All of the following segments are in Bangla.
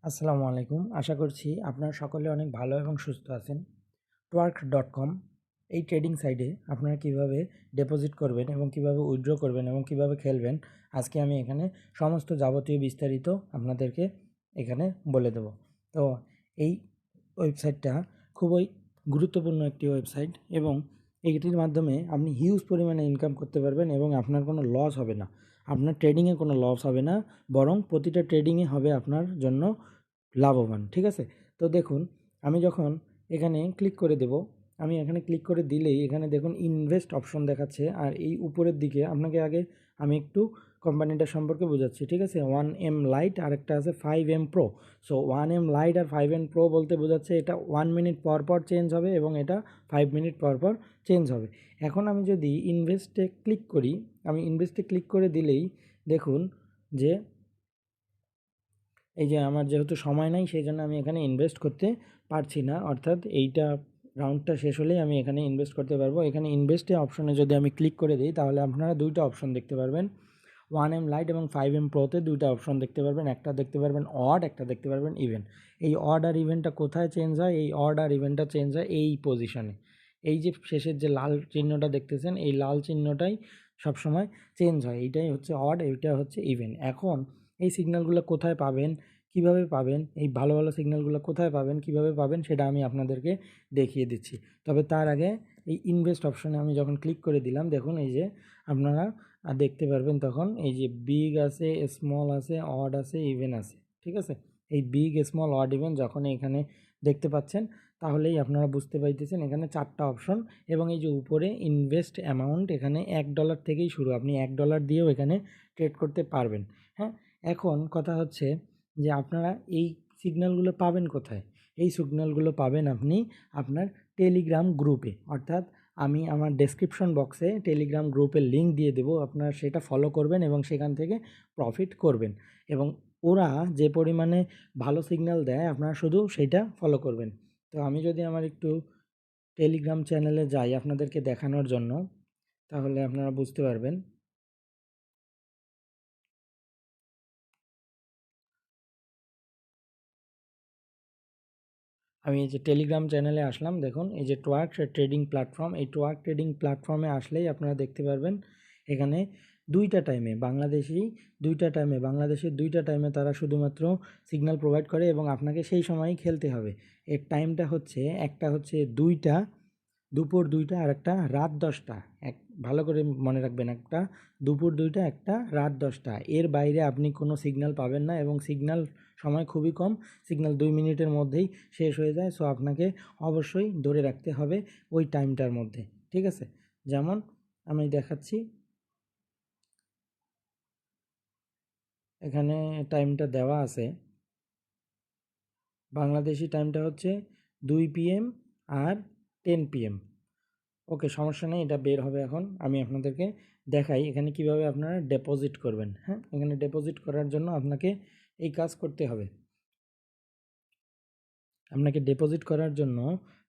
আসসালামু আলাইকুম। আশা করছি আপনারা সকলে অনেক ভালো এবং সুস্থ আছেন। Twerk.com এই ট্রেডিং সাইটে আপনারা কিভাবে ডিপোজিট করবেন এবং কিভাবে উইথড্র করবেন এবং কিভাবে খেলবেন, আজকে আমি এখানে সমস্ত যাবতীয় বিস্তারিত আপনাদেরকে এখানে বলে দেব। তো এই ওয়েবসাইটটা খুবই গুরুত্বপূর্ণ একটি ওয়েবসাইট এবং এইটির মাধ্যমে আপনি হিউজ পরিমাণে ইনকাম করতে পারবেন এবং আপনার কোনো লস হবে না। আপনার ট্রেডিংয়ে কোনো লস হবে না, বরং প্রতিটা ট্রেডিংয়ে হবে আপনার জন্য লাভবান। ঠিক আছে? তো দেখুন, আমি যখন এখানে ক্লিক করে দেব, আমি এখানে ক্লিক করে দিলেই এখানে দেখুন ইনভেস্ট অপশন দেখাচ্ছে। আর এই উপরের দিকে আপনাকে আগে আমি একটু কোম্পানিটা সম্পর্কে বোঝাচ্ছি। ঠিক আছে? 1M লাইট আর একটা আছে 5M pro. So 1M light আর 5M প্রো বলতে বোঝাচ্ছে এটা 1 মিনিট পর পর চেঞ্জ হবে এবং এটা 5 মিনিট পর পর চেঞ্জ হবে। এখন আমি যদি ইনভেস্টে ক্লিক করি, আমি ইনভেস্টে ক্লিক করে দিলেই দেখুন যে এই যে আমার যেহেতু সময় নাই, সেই জন্য আমি এখানে ইনভেস্ট করতে পারছি না। অর্থাৎ এইটা রাউন্ডটা শেষ হলেই আমি এখানে ইনভেস্ট করতে পারবো। এখানে ইনভেস্টে অপশনে যদি আমি ক্লিক করে দিই, তাহলে আপনারা দুইটা অপশন দেখতে পারবেন। 1M লাইট এবং 5M প্রোতে দুইটা অপশন দেখতে পারবেন। একটা দেখতে পারবেন অড, একটা দেখতে পারবেন ইভেন। এই অড আর ইভেনটা কোথায় চেঞ্জ হয়? এই অড আর ইভেনটা চেঞ্জ হয় এই পজিশনে। এই যে শেষের যে লাল চিহ্নটা দেখতেছেন, এই লাল চিহ্নটাই সবসময় চেঞ্জ হয়। এইটাই হচ্ছে অড, এইটা হচ্ছে ইভেন। এখন এই সিগন্যালগুলো কোথায় পাবেন, কিভাবে পাবেন, এই ভালো ভালো সিগন্যালগুলো কোথায় পাবেন, কিভাবে পাবেন, সেটা আমি আপনাদেরকে দেখিয়ে দিচ্ছি। তবে তার আগে এই ইনভেস্ট অপশনে আমি যখন ক্লিক করে দিলাম, দেখুন এই যে আপনারা দেখতে পারবেন তখন এই যে বিগ আছে, স্মল আছে, অড আছে, ইভেন আছে। ঠিক আছে? এই বিগ, স্মল, অড, ইভেন যখন এখানে দেখতে পাচ্ছেন, তাহলেই আপনারা বুঝতে পাইতেছেন এখানে 4টা অপশন। এবং এই যে উপরে ইনভেস্ট অ্যামাউন্ট, এখানে $1 থেকেই শুরু। আপনি $1 দিয়েও এখানে ট্রেড করতে পারবেন। হ্যাঁ, এখন কথা হচ্ছে যে আপনারা এই সিগন্যালগুলো পাবেন কোথায়? এই সিগন্যালগুলো পাবেন আপনি আপনার টেলিগ্রাম গ্রুপে। অর্থাৎ আমি আমার ডেসক্রিপশন বক্সে টেলিগ্রাম গ্রুপের লিঙ্ক দিয়ে দেবো, আপনারা সেটা ফলো করবেন এবং সেখান থেকে প্রফিট করবেন। এবং ওরা যে পরিমাণে ভালো সিগন্যাল দেয়, আপনারা শুধু সেইটা ফলো করবেন। তো আমি যদি আমার একটু টেলিগ্রাম চ্যানেলে যাই আপনাদেরকে দেখানোর জন্য, তাহলে আপনারা বুঝতে পারবেন। আমি এই যে টেলিগ্রাম চ্যানেলে আসলাম, দেখুন এই যে টোয়ার্ক ট্রেডিং প্ল্যাটফর্ম, এই টোয়ার্ক ট্রেডিং প্ল্যাটফর্মে আসলেই আপনারা দেখতে পারবেন এখানে বাংলাদেশের দুইটা টাইমে তারা শুধুমাত্র সিগন্যাল প্রোভাইড করে এবং আপনাকে সেই সময়ই খেলতে হবে। এর টাইমটা হচ্ছে, একটা হচ্ছে 2টা, দুপুর 2টা, আর একটা রাত 10টা। ভালো করে মনে রাখবেন, একটা দুপুর 2টা, একটা রাত 10টা। এর বাইরে আপনি কোনো সিগন্যাল পাবেন না এবং সিগন্যাল সময় খুবই কম। সিগন্যাল 2 মিনিটের মধ্যেই শেষ হয়ে যায়। সো আপনাকে অবশ্যই ধরে রাখতে হবে ওই টাইমটার মধ্যে। ঠিক আছে? যেমন আমি দেখাচ্ছি, এখানে টাইমটা দেওয়া আছে। বাংলাদেশি টাইমটা হচ্ছে 2 PM আর 10 PM। ওকে, সমস্যা নেই, এটা বের হবে এখন। আমি আপনাদেরকে দেখাই এখানে কিভাবে আপনারা ডিপোজিট করবেন। হ্যাঁ, এখানে ডিপোজিট করার জন্য আপনাকে এই কাজ করতে হবে। আপনাকে ডিপোজিট করার জন্য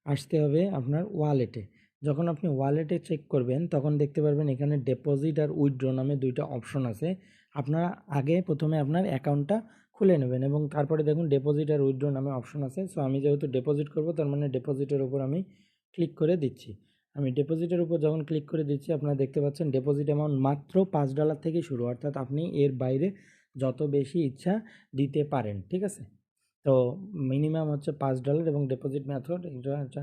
আসতে হবে আপনার ওয়ালেটে। যখন আপনি ওয়ালেটে চেক করবেন, তখন দেখতে পারবেন এখানে ডিপোজিট আর উইথড্র নামে দুইটা অপশন আছে। আপনারা আগে প্রথমে আপনার অ্যাকাউন্টটা খুলে নেবেন এবং তারপরে দেখুন ডিপোজিট আর উইথড্র নামে অপশন আছে। সো আমি যেহেতু ডিপোজিট করব, তার মানে ডিপোজিটের উপর আমি ক্লিক করে দিচ্ছি। আমি ডিপোজিটের উপর যখন ক্লিক করে দিচ্ছি, আপনারা দেখতে পাচ্ছেন ডিপোজিট অ্যামাউন্ট মাত্র $5 থেকে শুরু। অর্থাৎ আপনি এর বাইরে যত বেশি ইচ্ছা দিতে পারেন। ঠিক আছে? তো মিনিমাম হচ্ছে $5 এবং ডিপোজিট মেথড এটা হচ্ছে